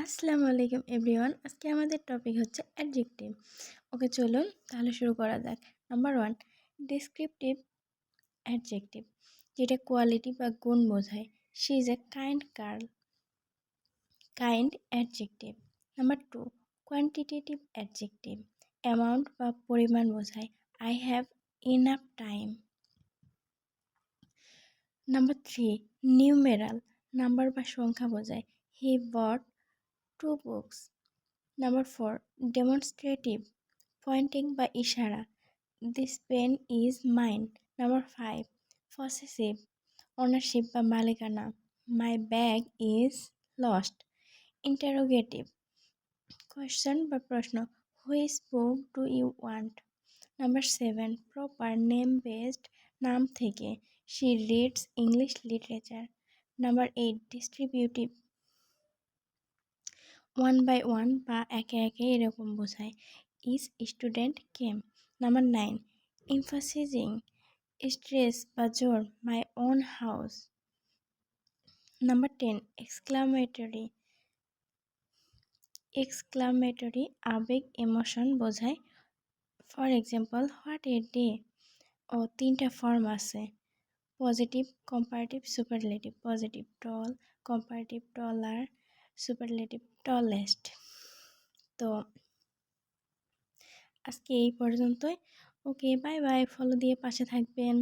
আসসালামু আলাইকুম এভরিওয়ান। আজকে আমাদের টপিক হচ্ছে অ্যাডজেক্টিভ। ওকে, চলুন তাহলে শুরু করা যাক। নাম্বার 1, ডেসক্রিপটিভ অ্যাডজেক্টিভ, যেটা কোয়ালিটি বা গুণ বোঝায়। She is a kind girl, kind adjective. Number 2, quantitative adjective, amount বা পরিমাণ বোঝায়। I have enough time. Number 3, numeral, number বা সংখ্যা বোঝায়। হি বট 2 বুকস। Number 4, demonstrative, pointing বা ইশারা। This pen is mine. Number 5, possessive, ownership বা মালিকানা। My bag is lost. Interrogative, question বা প্রশ্ন। Which book do you want? Number 7, proper, name based, নাম থেকে। She reads English literature. Number 8, distributive, one by one বা একে একে এরকম বোঝায়। Is student came. Number 9, emphasizing, stress বা জোর। My own house. Number 10, exclamatory, আবেগ ইমোশন বোঝায়। For example, what a day. ও 3টা ফর্ম আছে, positive, comparative, superlative. Positive tall, comparative taller, superlative tallest. তো আজকে এই পর্যন্তই। ওকে, বাই বাই। ফলো দিয়ে পাশে থাকবেন।